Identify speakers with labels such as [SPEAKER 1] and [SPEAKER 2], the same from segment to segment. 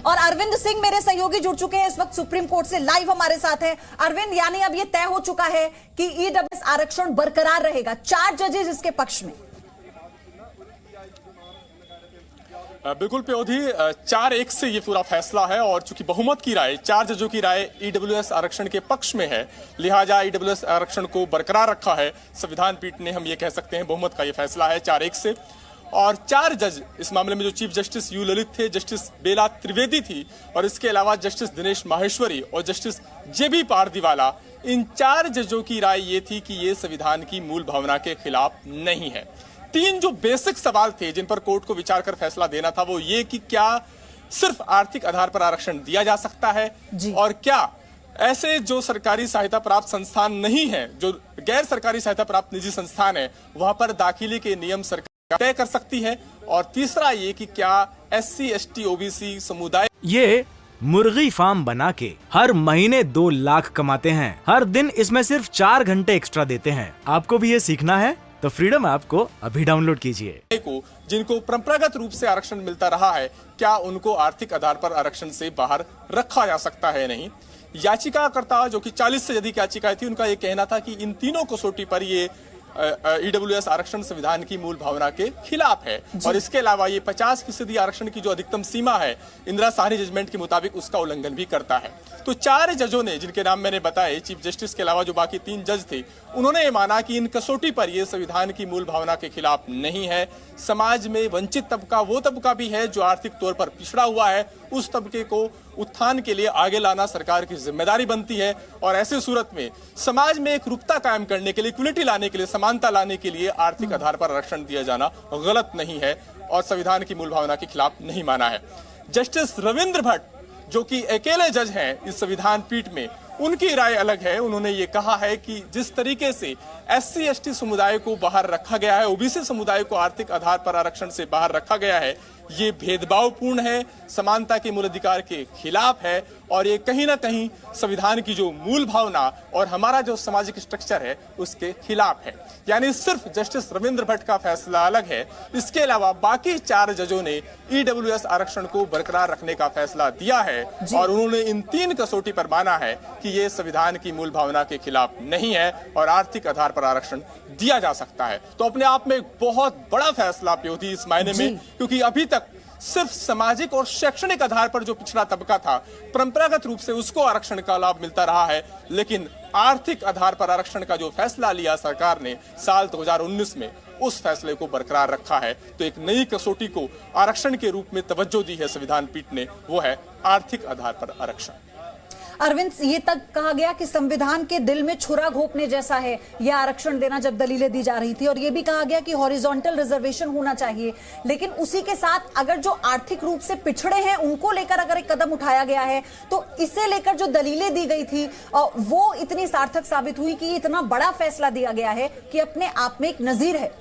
[SPEAKER 1] और अरविंद सिंह मेरे सहयोगी जुड़ चुके हैं इस वक्त सुप्रीम कोर्ट से, लाइव हमारे साथ हैं। अरविंद, यानी अब ये तय हो चुका है कि ईडब्ल्यूएस आरक्षण बरकरार रहेगा, 4 जजेस इसके पक्ष में।
[SPEAKER 2] बिल्कुल प्योधी, 4-1 से ये पूरा फैसला है और चूंकि बहुमत की राय, 4 जजों की राय ईडब्ल्यूएस आरक्षण के पक्ष में है, लिहाजा ईडब्ल्यूएस आरक्षण को बरकरार रखा है संविधान पीठ ने। हम ये कह सकते हैं बहुमत का ये फैसला है 4-1 से। और 4 जज इस मामले में, जो चीफ जस्टिस यू ललित थे, जस्टिस बेला त्रिवेदी थी और इसके अलावा जस्टिस दिनेश माहेश्वरी और जस्टिस जेबी पारदीवाला, इन 4 जजों की राय ये थी कि ये संविधान की मूल भावना के खिलाफ नहीं है। 3 जो बेसिक सवाल थे जिन पर कोर्ट को विचार कर फैसला देना था, वो ये कि क्या सिर्फ आर्थिक आधार पर आरक्षण दिया जा सकता है और क्या ऐसे जो सरकारी सहायता प्राप्त संस्थान नहीं है, जो गैर सरकारी सहायता प्राप्त निजी संस्थान है, वहां पर दाखिले के नियम सरकार तय कर सकती है। और तीसरा ये कि क्या SC ST OBC समुदाय
[SPEAKER 3] ये मुर्गी फार्म बना के हर महीने 2 लाख कमाते हैं, हर दिन इसमें सिर्फ 4 घंटे एक्स्ट्रा देते हैं। आपको भी ये सीखना है तो फ्रीडम ऐप को अभी डाउनलोड कीजिए।
[SPEAKER 2] जिनको परंपरागत रूप से आरक्षण मिलता रहा है, क्या उनको आर्थिक आधार पर आरक्षण से बाहर रखा जा सकता है? नहीं। याचिकाकर्ता, जो कि 40 से अधिक याचिकाएं थी, उनका यह कहना था कि इन तीनों कसौटी पर ये ईडब्ल्यूएस आरक्षण संविधान की मूल भावना के खिलाफ है। और इसके अलावा ये 50% आरक्षण की जो अधिकतम सीमा है इंदिरा साहनी जजमेंट के मुताबिक, उसका उल्लंघन भी करता है। तो 4 जजों ने, जिनके नाम मैंने बताए, चीफ जस्टिस के अलावा जो बाकी 3 जज थे, उन्होंने ये माना कि इन कसौटी पर यह संविधान की मूल भावना के खिलाफ नहीं है। समाज में वंचित तबका वो तबका भी है जो आर्थिक तौर पर पिछड़ा हुआ है, उस तबके को उत्थान के लिए आगे लाना सरकार की जिम्मेदारी बनती है। और ऐसे सूरत में समाज में एक रूपता कायम करने के लिए, इक्विलिटी लाने के लिए, समानता लाने के लिए आर्थिक आधार पर आरक्षण दिया जाना गलत नहीं है और संविधान की मूल भावना के खिलाफ नहीं माना है। जस्टिस रविंद्र भट्ट, जो कि अकेले जज हैं इस संविधान पीठ में, उनकी राय अलग है। उन्होंने ये कहा है कि जिस तरीके से SC ST समुदाय को बाहर रखा गया है, OBC समुदाय को आर्थिक आधार पर आरक्षण से बाहर रखा गया है, ये भेदभावपूर्ण है, समानता के मूल अधिकार के खिलाफ है और ये कहीं ना कहीं संविधान की जो मूल भावना और हमारा जो सामाजिक स्ट्रक्चर है उसके खिलाफ है। यानी सिर्फ जस्टिस रविंद्र भट्ट का फैसला अलग है, इसके अलावा बाकी 4 जजों ने ईडब्ल्यूएस आरक्षण को बरकरार रखने का फैसला दिया है और उन्होंने इन 3 कसौटी पर माना है कि ये संविधान की मूल भावना के खिलाफ नहीं है और आर्थिक आधार पर आरक्षण दिया जा सकता है। तो अपने आप में एक बहुत बड़ा फैसला प्योधी इस मायने में, क्योंकि अभी तक सिर्फ सामाजिक और शैक्षणिक आधार पर जो पिछड़ा तबका था, परंपरागत रूप से उसको आरक्षण का लाभ मिलता रहा है, लेकिन आर्थिक आधार पर आरक्षण का जो फैसला लिया सरकार ने साल 2019 में, उस फैसले को बरकरार रखा है। तो एक नई कसौटी को आरक्षण के रूप में तवज्जो दी है संविधान पीठ ने, वो है आर्थिक आधार पर आरक्षण।
[SPEAKER 1] अरविंद, ये तक कहा गया कि संविधान के दिल में छुरा घोंपने जैसा है यह आरक्षण देना, जब दलीलें दी जा रही थी, और ये भी कहा गया कि हॉरिजॉन्टल रिजर्वेशन होना चाहिए। लेकिन उसी के साथ अगर जो आर्थिक रूप से पिछड़े हैं उनको लेकर अगर एक कदम उठाया गया है, तो इसे लेकर जो दलीलें दी गई थी वो इतनी सार्थक साबित हुई कि इतना बड़ा फैसला दिया गया है कि अपने आप में एक नजीर है।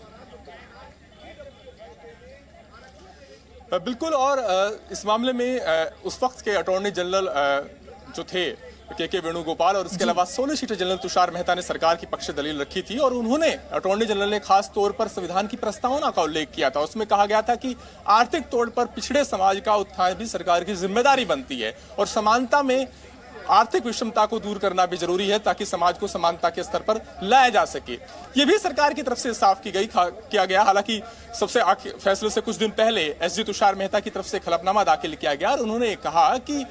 [SPEAKER 2] बिल्कुल। और इस मामले में उस वक्त के अटॉर्नी जनरल जो थे के वेणुगोपाल और इसके अलावा सॉलिसिटर जनरल तुषार मेहता ने सरकार की पक्ष दलील रखी थी और उन्होंने, अटॉर्नी जनरल ने खास तौर पर संविधान की प्रस्तावना का उल्लेख किया था। उसमें कहा गया था कि आर्थिक तौर पर पिछड़े समाज का उत्थान भी सरकार की जिम्मेदारी बनती है और समानता में आर्थिक विषमता को दूर करना भी जरूरी है ताकि समाज को समानता के स्तर पर लाया जा सके। ये भी सरकार की तरफ से साफ किया गया। हालांकि सबसे फैसले से कुछ दिन पहले SG तुषार मेहता की तरफ से खलफनामा दाखिल किया गया और उन्होंने कहा कि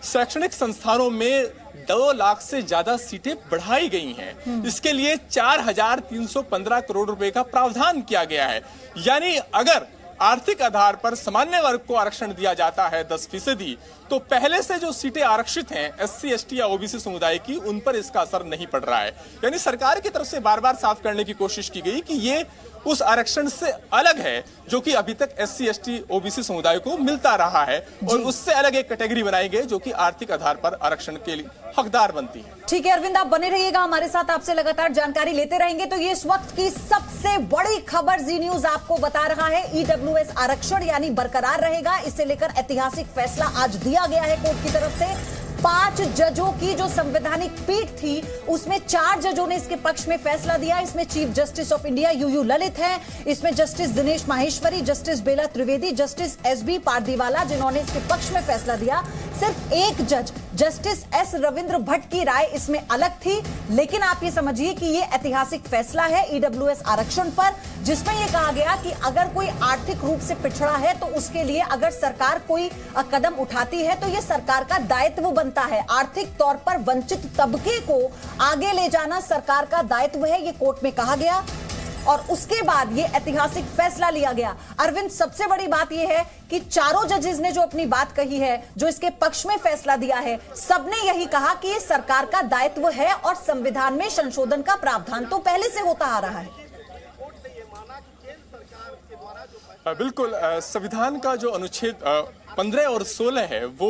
[SPEAKER 2] शैक्षणिक संस्थानों में 2 लाख से ज्यादा सीटें बढ़ाई गई हैं। इसके लिए 4,315 करोड़ रुपए का प्रावधान किया गया है। यानी अगर आर्थिक आधार पर सामान्य वर्ग को आरक्षण दिया जाता है 10%, तो पहले से जो सीटें आरक्षित हैं SC ST या OBC समुदाय की, उन पर इसका असर नहीं पड़ रहा है। यानी सरकार की तरफ से बार बार साफ करने की कोशिश की गई कि ये उस आरक्षण से अलग है जो कि अभी तक SC ST OBC समुदाय को मिलता रहा है और उससे अलग एक कैटेगरी बनाई गई जो कि आर्थिक आधार पर आरक्षण के लिए हकदार बनती है।
[SPEAKER 1] ठीक है अरविंद, आप बने रहिएगा हमारे साथ, आपसे लगातार जानकारी लेते रहेंगे। तो ये इस वक्त की सबसे बड़ी खबर जी न्यूज आपको बता रहा है, ईडब्ल्यूएस आरक्षण यानी बरकरार रहेगा। इसे लेकर ऐतिहासिक फैसला आज दिया गया है कोर्ट की तरफ से। 5 जजों की जो संवैधानिक पीठ थी उसमें 4 जजों ने इसके पक्ष में फैसला दिया। इसमें chief justice of India U U Lalit हैं, इसमें justice Dinesh Maheshwari, justice Bela Trivedi, justice SB Pardiwala जिन्होंने इसके पक्ष में फैसला दिया। सिर्फ एक जज जस्टिस एस रविंद्र भट्ट की राय इसमें अलग थी। लेकिन आप ये समझिए कि ये ऐतिहासिक फैसला है ईडब्ल्यूएस आरक्षण पर, जिसमें यह कहा गया कि अगर कोई आर्थिक रूप से पिछड़ा है तो उसके लिए अगर सरकार कोई कदम उठाती है तो यह सरकार का दायित्व बनता है। आर्थिक तौर पर वंचित तबके को आगे ले जाना सरकार का दायित्व है, ये कोर्ट में कहा गया और उसके बाद ये ऐतिहासिक फैसला लिया गया। अरविंद, सबसे बड़ी बात यह है कि चारों जजेस ने जो अपनी बात कही है, जो इसके पक्ष में फैसला दिया है, सबने यही कहा कि ये सरकार का दायित्व है और संविधान में संशोधन का प्रावधान तो पहले से होता आ रहा है।
[SPEAKER 2] बिल्कुल, संविधान का जो अनुच्छेद 15 और 16 है वो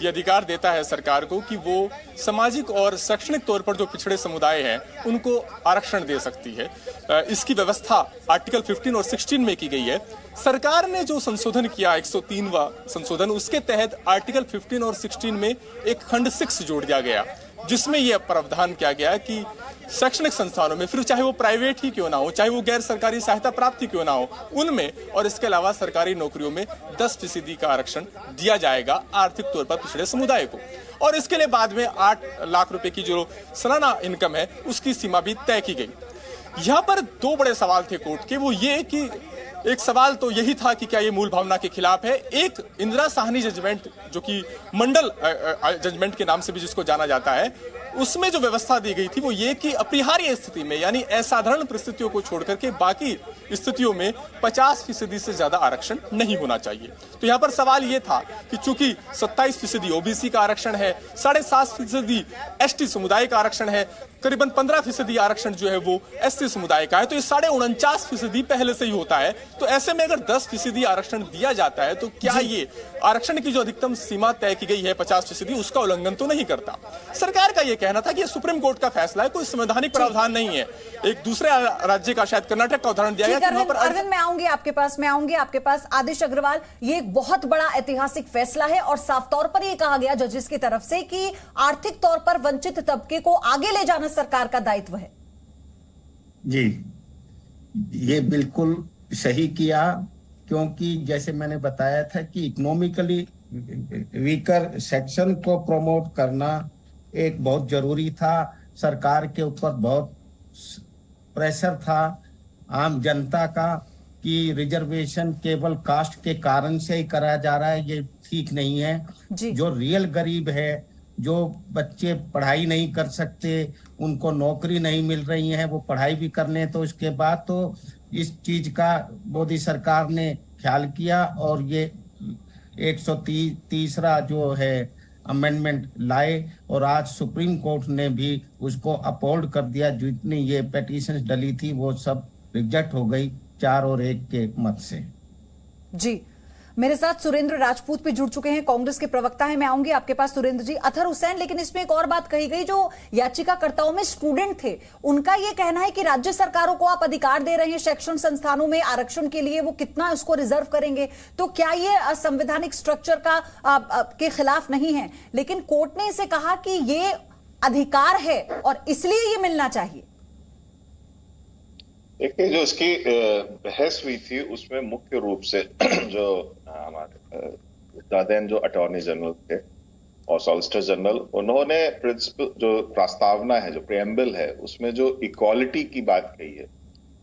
[SPEAKER 2] ये अधिकार देता है सरकार को कि वो सामाजिक और शैक्षणिक तौर पर जो पिछड़े समुदाय हैं उनको आरक्षण दे सकती है। इसकी व्यवस्था आर्टिकल 15 और 16 में की गई है। सरकार ने जो संशोधन किया 103वां संशोधन, उसके तहत आर्टिकल 15 और 16 में एक खंड 6 जोड़ दिया गया, जिसमें यह प्रावधान किया गया कि शैक्षणिक संस्थानों में, फिर चाहे वो प्राइवेट ही क्यों ना हो, चाहे वो गैर सरकारी सहायता प्राप्ति क्यों ना हो, उनमें और इसके अलावा सरकारी नौकरियों में 10% का आरक्षण दिया जाएगा आर्थिक तौर पर पिछड़े समुदाय को। और इसके लिए बाद में 8 लाख रुपए की जो सालाना इनकम है उसकी सीमा भी तय की गई। यहाँ पर 2 बड़े सवाल थे कोर्ट के। वो ये कि एक सवाल तो यही था कि क्या ये मूल भावना के खिलाफ है। एक इंदिरा साहनी जजमेंट, जो कि मंडल जजमेंट के नाम से भी जिसको जाना जाता है, उसमें जो व्यवस्था दी गई थी वो ये कि अपरिहार्य स्थिति में, यानी असाधारण परिस्थितियों को छोड़कर के बाकी स्थितियों में 50% से ज्यादा आरक्षण नहीं होना चाहिए। तो यहाँ पर सवाल ये था कि चूंकि 27% ओबीसी का आरक्षण है, 7.5% एसटी समुदाय का आरक्षण है, करीबन 15% आरक्षण जो है वो एससी समुदाय का है, तो ये 49.5% पहले से ही होता है। तो ऐसे में अगर 10% आरक्षण दिया जाता है तो क्या ये आरक्षण की जो अधिकतम सीमा तय की गई है 50%, उसका उल्लंघन तो नहीं करता। सरकार का यह कहना था कि ये सुप्रीम कोर्ट का फैसला है, कोई संवैधानिक प्रावधान नहीं है। एक दूसरे राज्य का, शायद कर्नाटक का उदाहरण दिया गया।
[SPEAKER 1] अरविंद, मैं आऊंगी आपके पास। आदिश अग्रवाल, ये एक बहुत बड़ा ऐतिहासिक फैसला है और साफ तौर पर यह कहा गया जजेस की तरफ से कि आर्थिक तौर पर वंचित तबके को आगे ले जाना सरकार का दायित्व है।
[SPEAKER 4] जी, ये बिल्कुल सही किया, क्योंकि जैसे मैंने बताया था कि इकोनॉमिकली वीकर सेक्शन को प्रमोट करना एक बहुत जरूरी था। सरकार के ऊपर बहुत प्रेशर था आम जनता का कि रिजर्वेशन केवल कास्ट के कारण से ही कराया जा रहा है, ये ठीक नहीं है। जो रियल गरीब है, जो बच्चे पढ़ाई नहीं कर सकते, उनको नौकरी नहीं मिल रही है, वो पढ़ाई भी करने, तो इसके बाद तो इस चीज का मोदी सरकार ने ख्याल किया और ये 130 जो है अमेंडमेंट लाए और आज सुप्रीम कोर्ट ने भी उसको अपहोल्ड कर दिया। जितनी ये पेटिशंस डली थी वो सब रिजेक्ट हो गई 4 और 1 के मत से।
[SPEAKER 1] जी, मेरे साथ सुरेंद्र राजपूत भी जुड़ चुके हैं, कांग्रेस के प्रवक्ता हैं। मैं आऊंगी आपके पास सुरेंद्र जी। अतहर हुसैन, लेकिन इसमें एक और बात कही गई, जो याचिकाकर्ताओं में स्टूडेंट थे, उनका यह कहना है कि राज्य सरकारों को आप अधिकार दे रहे हैं शैक्षणिक संस्थानों में आरक्षण के लिए, वो कितना उसको रिजर्व करेंगे, तो क्या ये संवैधानिक स्ट्रक्चर का के खिलाफ नहीं है? लेकिन कोर्ट ने इसे कहा कि ये अधिकार है और इसलिए ये मिलना चाहिए।
[SPEAKER 5] देखिए, जो इसकी बहस हुई थी उसमें मुख्य रूप से जो हमारे दादेन जो अटॉर्नी जनरल थे और सॉलिसिटर जनरल, उन्होंने प्रिंसिपल जो प्रस्तावना है, जो प्रेम्बल है, उसमें जो इक्वालिटी की बात कही है,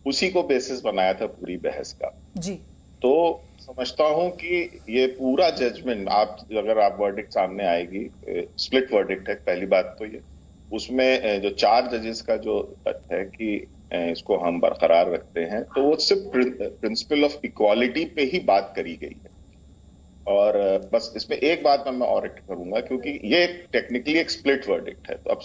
[SPEAKER 5] उसी को बेसिस बनाया था पूरी बहस का। जी, तो समझता हूं कि ये पूरा जजमेंट, अगर आप वर्डिक्ट सामने आएगी, स्प्लिट वर्डिक्ट है पहली बात तो ये, उसमें जो 4 जजेस का जो तथ्य है कि इसको हम बरकरार रखते हैं, तो वो सिर्फ प्रिंसिपल ऑफ इक्वालिटी पे ही बात करी गई है। और बस इसमें एक बात मैं और ऐड करूंगा, क्योंकि ये टेक्निकली एक स्प्लिट वर्डिक्ट है, तो अब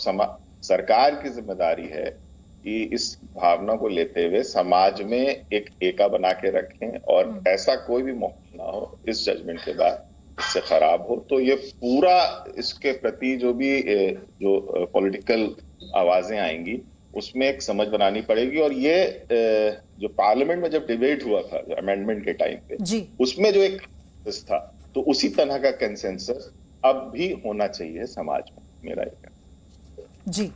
[SPEAKER 5] सरकार की जिम्मेदारी है कि इस भावना को लेते हुए समाज में एक एका बना के रखें और ऐसा कोई भी माहौल ना हो इस जजमेंट के बाद इससे खराब हो। तो ये पूरा इसके प्रति जो भी जो पॉलिटिकल आवाजें आएंगी उसमें एक समझ बनानी पड़ेगी। और ये जो पार्लियामेंट में जब डिबेट हुआ था अमेंडमेंट के टाइम पे, उसमें जो एक था, तो उसी तरह का कंसेंसस अब भी होना चाहिए समाज में, मेरा ये कहना।
[SPEAKER 1] जी,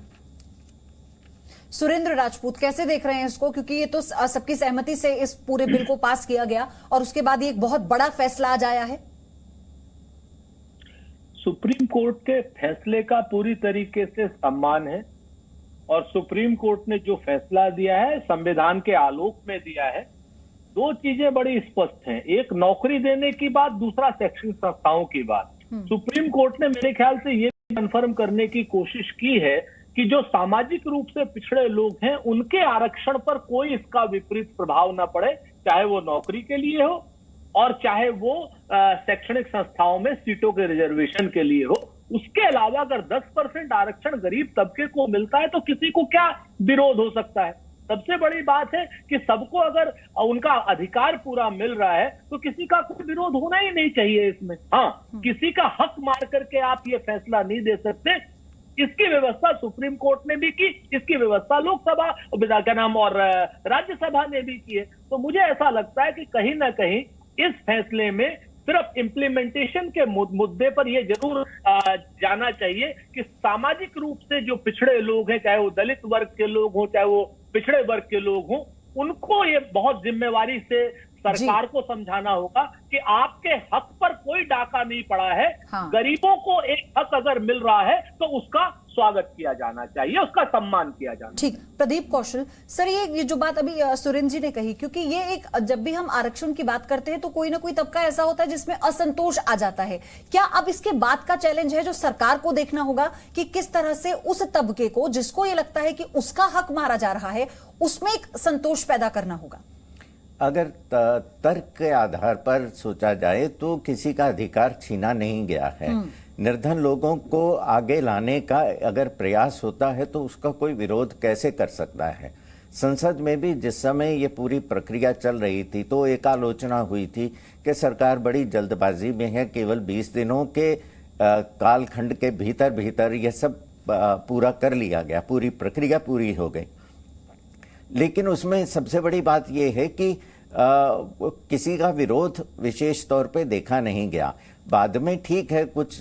[SPEAKER 1] सुरेंद्र राजपूत कैसे देख रहे हैं इसको, क्योंकि ये तो सबकी सहमति से इस पूरे बिल को पास किया गया और उसके बाद ये एक बहुत बड़ा फैसला आज आया है।
[SPEAKER 6] सुप्रीम कोर्ट के फैसले का पूरी तरीके से सम्मान है और सुप्रीम कोर्ट ने जो फैसला दिया है संविधान के आलोक में दिया है। दो चीजें बड़ी स्पष्ट हैं, एक नौकरी देने की बात, दूसरा शैक्षणिक संस्थाओं की बात। सुप्रीम कोर्ट ने मेरे ख्याल से ये कन्फर्म करने की कोशिश की है कि जो सामाजिक रूप से पिछड़े लोग हैं उनके आरक्षण पर कोई इसका विपरीत प्रभाव ना पड़े, चाहे वो नौकरी के लिए हो और चाहे वो शैक्षणिक संस्थाओं में सीटों के रिजर्वेशन के लिए हो। उसके अलावा अगर 10% आरक्षण गरीब तबके को मिलता है तो किसी को क्या विरोध हो सकता है। सबसे बड़ी बात है कि सबको अगर उनका अधिकार पूरा मिल रहा है तो किसी का कोई विरोध होना ही नहीं चाहिए इसमें। हाँ, किसी का हक मार करके आप ये फैसला नहीं दे सकते। इसकी व्यवस्था सुप्रीम कोर्ट ने भी की, इसकी व्यवस्था लोकसभा क्या नाम और राज्यसभा ने भी की है। तो मुझे ऐसा लगता है कि कहीं ना कहीं इस फैसले में सिर्फ इम्प्लीमेंटेशन के मुद्दे पर यह जरूर जाना चाहिए कि सामाजिक रूप से जो पिछड़े लोग हैं, चाहे वो दलित वर्ग के लोग हों, चाहे वो पिछड़े वर्ग के लोग हों, उनको ये बहुत जिम्मेवारी से सरकार को समझाना होगा कि आपके हक पर कोई डाका नहीं पड़ा है। हाँ। गरीबों को एक हक अगर मिल रहा है तो उसका स्वागत किया जाना चाहिए, उसका सम्मान किया जाना।
[SPEAKER 1] ठीक, प्रदीप कौशल सर, ये जो बात अभी सुरेंद्र जी ने कही, क्योंकि ये एक, जब भी हम आरक्षण की बात करते हैं तो कोई ना कोई तबका ऐसा होता है जिसमें असंतोष आ जाता है। क्या अब इसके बाद का चैलेंज है जो सरकार को देखना होगा कि किस तरह से उस तबके को, जिसको ये लगता है कि उसका हक मारा जा रहा है, उसमें एक संतोष पैदा करना होगा?
[SPEAKER 7] अगर तर्क के आधार पर सोचा जाए तो किसी का अधिकार छीना नहीं गया है। निर्धन लोगों को आगे लाने का अगर प्रयास होता है तो उसका कोई विरोध कैसे कर सकता है। संसद में भी जिस समय ये पूरी प्रक्रिया चल रही थी तो एक आलोचना हुई थी कि सरकार बड़ी जल्दबाजी में है, केवल 20 दिनों के कालखंड के भीतर भीतर यह सब पूरा कर लिया गया, पूरी प्रक्रिया पूरी हो गई। लेकिन उसमें सबसे बड़ी बात यह है कि किसी का विरोध विशेष तौर पे देखा नहीं गया। बाद में ठीक है, कुछ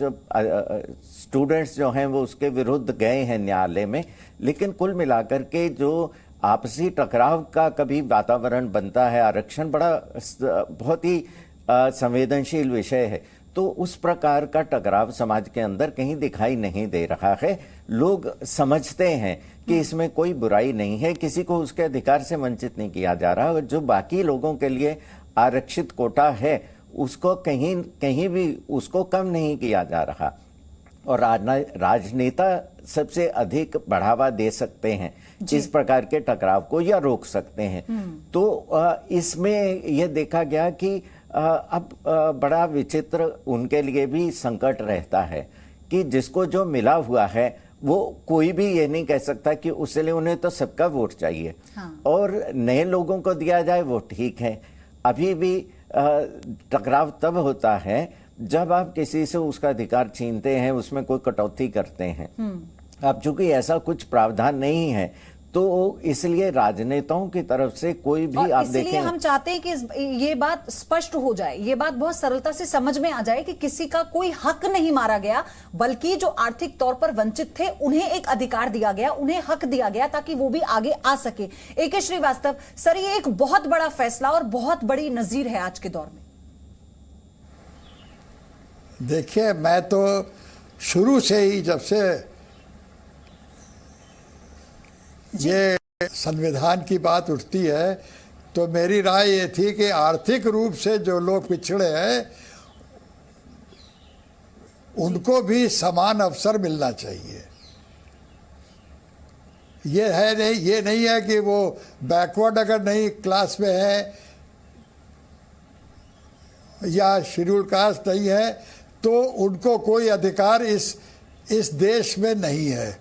[SPEAKER 7] स्टूडेंट्स जो हैं वो उसके विरुद्ध गए हैं न्यायालय में, लेकिन कुल मिलाकर के जो आपसी टकराव का कभी वातावरण बनता है, आरक्षण बड़ा बहुत ही संवेदनशील विषय है, तो उस प्रकार का टकराव समाज के अंदर कहीं दिखाई नहीं दे रहा है। लोग समझते हैं कि इसमें कोई बुराई नहीं है, किसी को उसके अधिकार से वंचित नहीं किया जा रहा। जो बाकी लोगों के लिए आरक्षित कोटा है उसको कहीं भी उसको कम नहीं किया जा रहा। और राजनेता सबसे अधिक बढ़ावा दे सकते हैं इस प्रकार के टकराव को या रोक सकते हैं। तो इसमें यह देखा गया कि अब बड़ा विचित्र उनके लिए भी संकट रहता है कि जिसको जो मिला हुआ है वो कोई भी ये नहीं कह सकता कि उसके लिए उन्हें तो सबका वोट चाहिए। हाँ। और नए लोगों को दिया जाए वो ठीक है। अभी भी टकराव तब होता है जब आप किसी से उसका अधिकार छीनते हैं, उसमें कोई कटौती करते हैं। अब चूंकि ऐसा कुछ प्रावधान नहीं है तो इसलिए राजनेताओं की तरफ से कोई भी आप देखें,
[SPEAKER 1] इसलिए हम चाहते हैं कि ये बात स्पष्ट हो जाए, ये बात बहुत सरलता से समझ में आ जाए कि किसी का कोई हक नहीं मारा गया, बल्कि जो आर्थिक तौर पर वंचित थे उन्हें एक अधिकार दिया गया, उन्हें हक दिया गया ताकि वो भी आगे आ सके। AK श्रीवास्तव सर, ये एक बहुत बड़ा फैसला और बहुत बड़ी नजीर है आज के दौर में।
[SPEAKER 8] देखिए, मैं तो शुरू से ही, जब से ये संविधान की बात उठती है तो मेरी राय ये थी कि आर्थिक रूप से जो लोग पिछड़े हैं उनको भी समान अवसर मिलना चाहिए। ये नहीं है कि वो बैकवर्ड अगर नहीं क्लास में है या शेड्यूल कास्ट नहीं है तो उनको कोई अधिकार इस देश में नहीं है,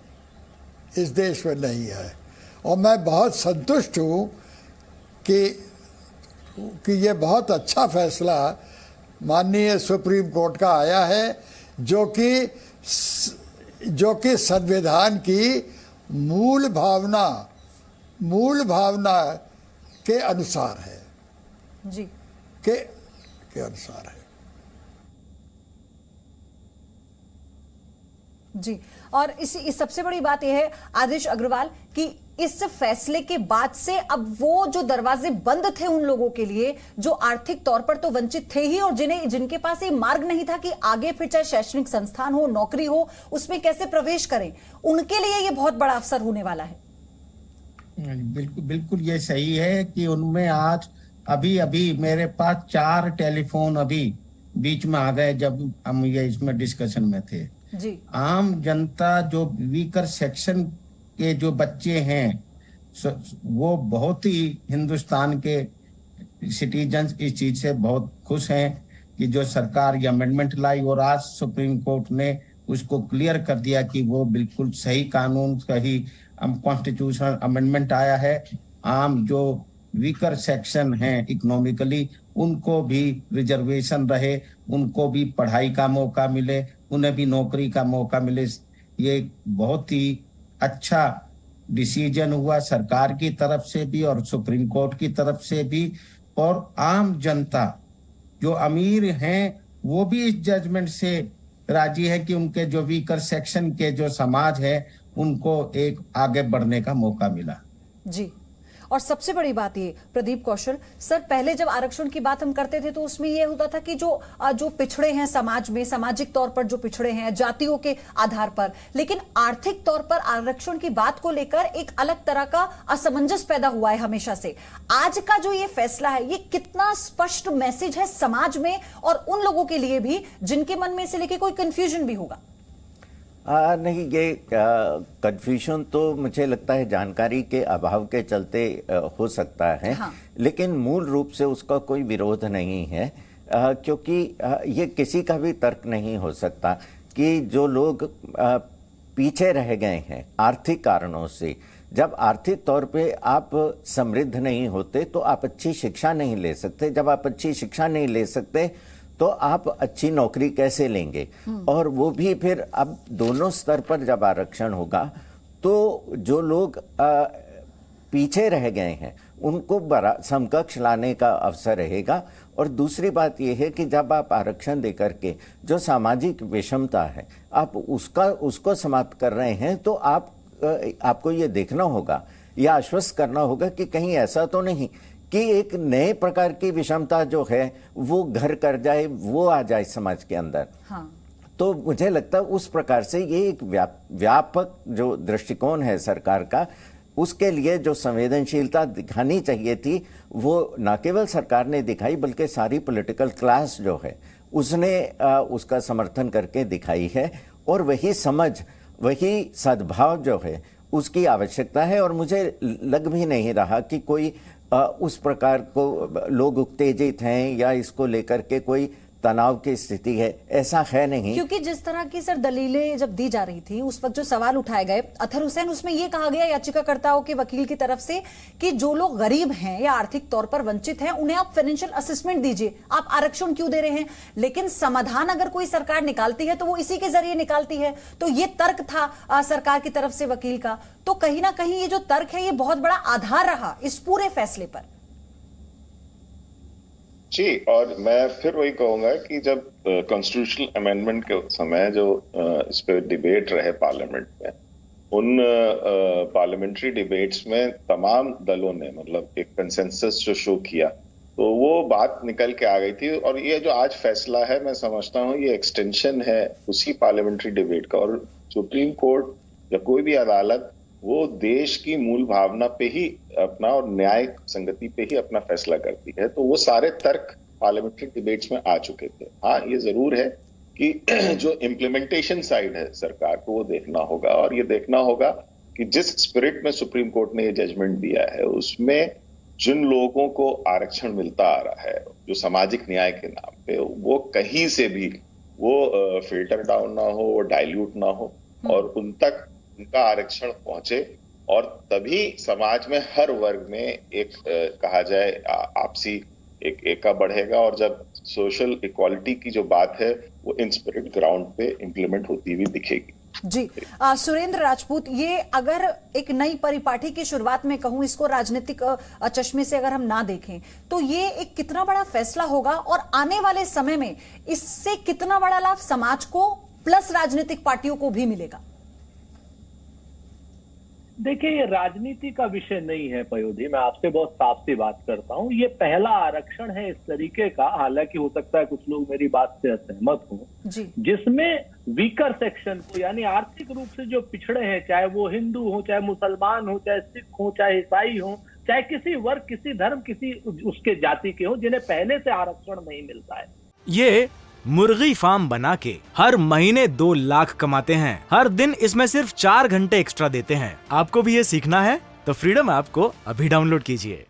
[SPEAKER 8] इस देश में नहीं है। और मैं बहुत संतुष्ट हूँ कि ये बहुत अच्छा फैसला माननीय सुप्रीम कोर्ट का आया है जो कि संविधान की मूल भावना के अनुसार है
[SPEAKER 1] जी,
[SPEAKER 8] के अनुसार है।
[SPEAKER 1] जी, और इस सबसे बड़ी बात यह है आदिश अग्रवाल कि इस फैसले के बाद से अब वो जो दरवाजे बंद थे उन लोगों के लिए जो आर्थिक तौर पर तो वंचित थे ही और जिनके पास ये मार्ग नहीं था कि आगे फिर चाहे शैक्षणिक संस्थान हो, नौकरी हो, उसमें कैसे प्रवेश करें, उनके लिए ये बहुत बड़ा अवसर होने वाला है।
[SPEAKER 4] बिल्कुल बिल्कुल ये सही है कि उनमें आज अभी मेरे पास 4 टेलीफोन अभी बीच में आ गए जब हम ये इसमें डिस्कशन में थे
[SPEAKER 1] जी।
[SPEAKER 4] आम जनता जो वीकर सेक्शन के जो बच्चे हैं वो बहुत ही हिंदुस्तान के सिटीजन्स इस चीज से बहुत खुश हैं कि जो सरकार ये अमेंडमेंट लाई और आज सुप्रीम कोर्ट ने उसको क्लियर कर दिया कि वो बिल्कुल सही कानून, सही कॉन्स्टिट्यूशनल अमेंडमेंट आया है। आम जो वीकर सेक्शन हैं इकोनॉमिकली उनको भी रिजर्वेशन रहे, उनको भी पढ़ाई का मौका मिले, उन्हें भी नौकरी का मौका मिले। ये बहुत ही अच्छा डिसीजन हुआ सरकार की तरफ से भी और सुप्रीम कोर्ट की तरफ से भी। और आम जनता जो अमीर हैं वो भी इस जजमेंट से राजी है कि उनके जो वीकर सेक्शन के जो समाज है उनको एक आगे बढ़ने का मौका मिला।
[SPEAKER 1] जी, और सबसे बड़ी बात ये प्रदीप कौशल सर, पहले जब आरक्षण की बात हम करते थे तो उसमें यह होता था कि जो पिछड़े हैं समाज में, सामाजिक तौर पर जो पिछड़े हैं जातियों के आधार पर, लेकिन आर्थिक तौर पर आरक्षण की बात को लेकर एक अलग तरह का असमंजस पैदा हुआ है हमेशा से। आज का जो ये फैसला है ये कितना स्पष्ट मैसेज है समाज में और उन लोगों के लिए भी जिनके मन में से लेके कोई कंफ्यूजन भी होगा?
[SPEAKER 7] नहीं, ये कंफ्यूजन तो मुझे लगता है जानकारी के अभाव के चलते हो सकता है। हाँ। लेकिन मूल रूप से उसका कोई विरोध नहीं है क्योंकि ये किसी का भी तर्क नहीं हो सकता कि जो लोग पीछे रह गए हैं आर्थिक कारणों से, जब आर्थिक तौर पे आप समृद्ध नहीं होते तो आप अच्छी शिक्षा नहीं ले सकते, जब आप अच्छी शिक्षा नहीं ले सकते तो आप अच्छी नौकरी कैसे लेंगे। और वो भी फिर अब दोनों स्तर पर जब आरक्षण होगा तो जो लोग पीछे रह गए हैं उनको समकक्ष लाने का अवसर रहेगा। और दूसरी बात यह है कि जब आप आरक्षण देकर के जो सामाजिक विषमता है आप उसको समाप्त कर रहे हैं तो आपको ये देखना होगा या आश्वस्त करना होगा कि कहीं ऐसा तो नहीं कि एक नए प्रकार की विषमता जो है वो घर कर जाए, वो आ जाए समाज के अंदर। हाँ। तो मुझे लगता है उस प्रकार से ये एक व्यापक जो दृष्टिकोण है सरकार का, उसके लिए जो संवेदनशीलता दिखानी चाहिए थी वो न केवल सरकार ने दिखाई बल्कि सारी पॉलिटिकल क्लास जो है उसने उसका समर्थन करके दिखाई है। और वही समझ, वही सद्भाव जो है उसकी आवश्यकता है। और मुझे लग भी नहीं रहा कि कोई उस प्रकार को लोग उत्तेजित हैं या इसको लेकर के कोई तनाव की स्थिति है, ऐसा है नहीं।
[SPEAKER 1] क्योंकि जिस तरह की सर दलीलें जब दी जा रही थी उस वक्त जो सवाल उठाए गए, अतहर हुसैन, उसमें यह कहा गया याचिकाकर्ताओं के वकील की तरफ से कि जो लोग गरीब हैं या आर्थिक तौर पर वंचित हैं उन्हें आप फाइनेंशियल असिस्टेंट दीजिए, आप आरक्षण क्यों दे रहे हैं। लेकिन समाधान अगर कोई सरकार निकालती है तो वो इसी के जरिए निकालती है। तो ये तर्क था सरकार की तरफ से वकील का, तो कहीं ना कहीं ये जो तर्क है ये बहुत बड़ा आधार रहा इस पूरे फैसले पर।
[SPEAKER 5] जी, और मैं फिर वही कहूंगा कि जब कॉन्स्टिट्यूशनल अमेंडमेंट के समय जो इस पे डिबेट रहे पार्लियामेंट में, उन पार्लियामेंट्री डिबेट्स में तमाम दलों ने मतलब एक कंसेंसस जो शो किया तो वो बात निकल के आ गई थी। और ये जो आज फैसला है मैं समझता हूँ ये एक्सटेंशन है उसी पार्लियामेंट्री डिबेट का। और सुप्रीम कोर्ट या कोई भी अदालत वो देश की मूल भावना पे ही अपना और न्याय संगति पे ही अपना फैसला करती है। तो वो सारे तर्क पार्लियामेंट्री डिबेट्स में आ चुके थे। हाँ, ये जरूर है कि जो इम्प्लीमेंटेशन साइड है सरकार को वो देखना होगा और ये देखना होगा कि जिस स्पिरिट में सुप्रीम कोर्ट ने ये जजमेंट दिया है उसमें जिन लोगों को आरक्षण मिलता आ रहा है जो सामाजिक न्याय के नाम पे, वो कहीं से भी वो फिल्टर डाउन ना हो, वो डाइल्यूट ना हो और उन तक उनका आरक्षण पहुंचे। और तभी समाज में हर वर्ग में एक कहा जाए आपसी एक एका बढ़ेगा। और जब सोशल इक्वालिटी की जो बात है वो इन स्पिरिट ग्राउंड पे इंप्लीमेंट होती हुई दिखेगी।
[SPEAKER 1] जी, सुरेंद्र राजपूत, ये अगर एक नई परिपाटी की शुरुआत में कहूं, इसको राजनीतिक चश्मे से अगर हम ना देखें तो ये एक कितना बड़ा फैसला होगा और आने वाले समय में इससे कितना बड़ा लाभ समाज को, प्लस राजनीतिक पार्टियों को भी मिलेगा?
[SPEAKER 6] देखिए, ये राजनीति का विषय नहीं है पयोधी, मैं आपसे बहुत साफ सी बात करता हूं। ये पहला आरक्षण है इस तरीके का, हालांकि हो सकता है कुछ लोग मेरी बात से असहमत हों, जिसमें वीकर सेक्शन को, यानी आर्थिक रूप से जो पिछड़े हैं, चाहे वो हिंदू हो, चाहे मुसलमान हो, चाहे सिख हो, चाहे ईसाई हो, चाहे किसी वर्ग, किसी धर्म, किसी उसके जाति के हो, जिन्हें पहले से आरक्षण नहीं मिलता है।
[SPEAKER 3] ये मुर्गी फार्म बना के हर महीने 2 लाख कमाते हैं। हर दिन इसमें सिर्फ 4 घंटे एक्स्ट्रा देते हैं। आपको भी ये सीखना है तो फ्रीडम ऐप को अभी डाउनलोड कीजिए।